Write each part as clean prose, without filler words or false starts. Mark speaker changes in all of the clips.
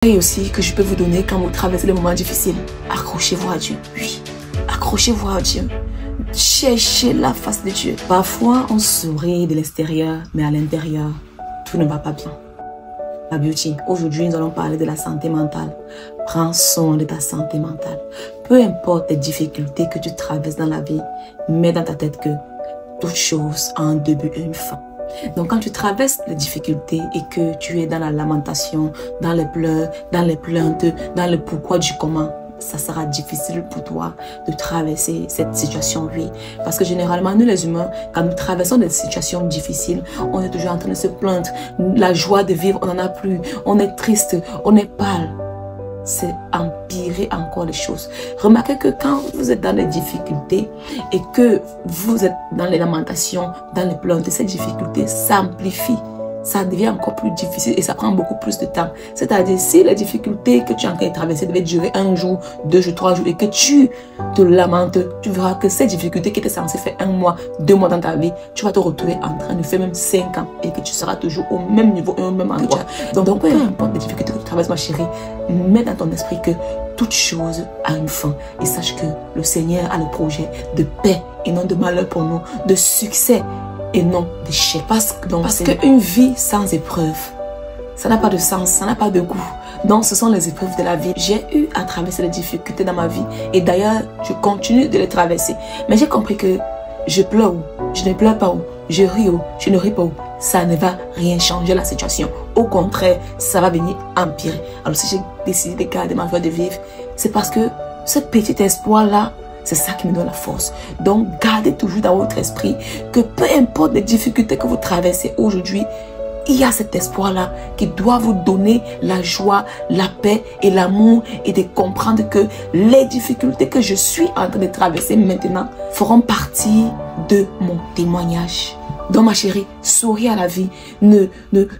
Speaker 1: Et aussi que je peux vous donner quand vous traversez des moments difficiles. Accrochez-vous à Dieu. Oui, accrochez-vous à Dieu. Cherchez la face de Dieu. Parfois, on sourit de l'extérieur, mais à l'intérieur, tout ne va pas bien. La beauty. Aujourd'hui, nous allons parler de la santé mentale. Prends soin de ta santé mentale. Peu importe les difficultés que tu traverses dans la vie, mets dans ta tête que toute chose a un début et une fin. Donc quand tu traverses les difficultés et que tu es dans la lamentation, dans les pleurs, dans les plaintes, dans le pourquoi du comment, ça sera difficile pour toi de traverser cette situation, oui. Parce que généralement, nous les humains, quand nous traversons des situations difficiles, on est toujours en train de se plaindre. La joie de vivre, on n'en a plus. On est triste, on est pâle. C'est empirer encore les choses. Remarquez que quand vous êtes dans les difficultés et que vous êtes dans les lamentations, dans les plaintes, ces difficultés s'amplifient. Ça devient encore plus difficile et ça prend beaucoup plus de temps. C'est-à-dire, si les difficultés que tu es en train de traverser devaient durer 1 jour, 2 jours, 3 jours et que tu te lamentes, tu verras que ces difficultés qui étaient censées faire 1 mois, 2 mois dans ta vie, tu vas te retrouver en train de faire même 5 ans et que tu seras toujours au même niveau et au même endroit. Donc, peu importe les difficultés que tu traverses, ma chérie, mets dans ton esprit que toute chose a une fin. Et sache que le Seigneur a le projet de paix et non de malheur pour nous, de succès et non d'échec. Parce qu'une vie sans épreuve, ça n'a pas de sens, ça n'a pas de goût. Donc ce sont les épreuves de la vie. J'ai eu à traverser les difficultés dans ma vie et d'ailleurs je continue de les traverser. Mais j'ai compris que je pleure ou je ne pleure pas ou je ris ou je ne ris pas ou ça ne va rien changer la situation. Au contraire, ça va venir empirer. Alors si j'ai décidé de garder ma joie de vivre, c'est parce que ce petit espoir-là, c'est ça qui me donne la force. Donc, gardez toujours dans votre esprit que peu importe les difficultés que vous traversez aujourd'hui, il y a cet espoir-là qui doit vous donner la joie, la paix et l'amour et de comprendre que les difficultés que je suis en train de traverser maintenant feront partie de mon témoignage. Donc ma chérie, souris à la vie. Ne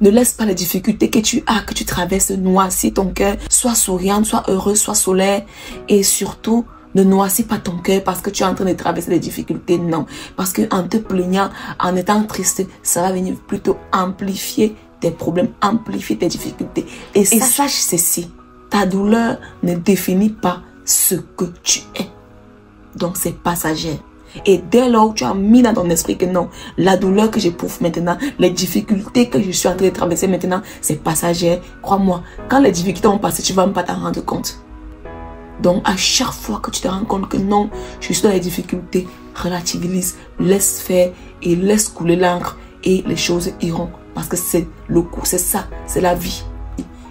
Speaker 1: laisse pas les difficultés que tu as, que tu traverses, noircir ton cœur. Sois souriante, sois heureuse, sois solaire et surtout, ne noircis pas ton cœur parce que tu es en train de traverser des difficultés, non. Parce qu'en te plaignant, en étant triste, ça va venir plutôt amplifier tes problèmes, amplifier tes difficultés. Et sache ceci, ta douleur ne définit pas ce que tu es. Donc c'est passager. Et dès lors où tu as mis dans ton esprit que non, la douleur que j'éprouve maintenant, les difficultés que je suis en train de traverser maintenant, c'est passager. Crois-moi, quand les difficultés vont passer, tu ne vas même pas t'en rendre compte. Donc, à chaque fois que tu te rends compte que non, je suis dans les difficultés, relativise, laisse faire et laisse couler l'encre et les choses iront. Parce que c'est le cours, c'est ça, c'est la vie.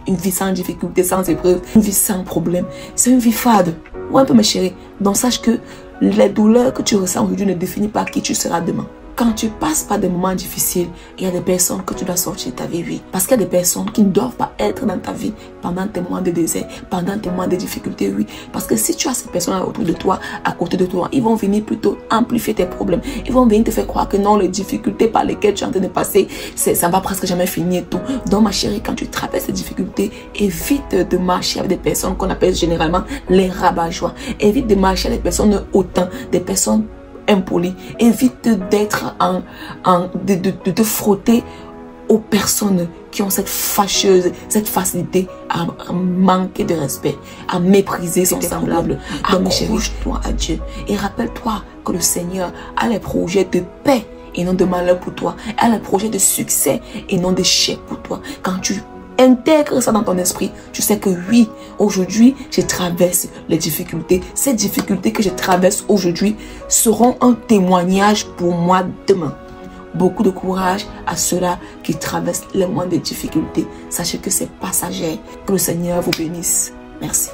Speaker 1: Une vie sans difficulté, sans épreuve, une vie sans problème. C'est une vie fade. Ouais, un peu, mes chéris. Donc, sache que les douleurs que tu ressens aujourd'hui ne définissent pas qui tu seras demain. Quand tu passes par des moments difficiles, il y a des personnes que tu dois sortir de ta vie, oui. Parce qu'il y a des personnes qui ne doivent pas être dans ta vie pendant tes moments de désert, pendant tes moments de difficultés, oui. Parce que si tu as ces personnes autour de toi, à côté de toi, ils vont venir plutôt amplifier tes problèmes. Ils vont venir te faire croire que non, les difficultés par lesquelles tu es en train de passer, ça va presque jamais finir tout. Donc ma chérie, quand tu traverses ces difficultés, évite de marcher avec des personnes qu'on appelle généralement les rabat-joie. Évite de marcher avec des personnes hautains, des personnes impoli. Évite d'être de te frotter aux personnes qui ont cette fâcheuse, cette facilité à manquer de respect, à mépriser son semblable. Accroche-toi à Dieu et rappelle-toi que le Seigneur a les projets de paix et non de malheur pour toi, a les projets de succès et non d'échec pour toi. Quand tu intègre ça dans ton esprit, tu sais que oui, aujourd'hui, je traverse les difficultés. Ces difficultés que je traverse aujourd'hui seront un témoignage pour moi demain. Beaucoup de courage à ceux-là qui traversent les moments de difficultés. Sachez que c'est passager. Que le Seigneur vous bénisse. Merci.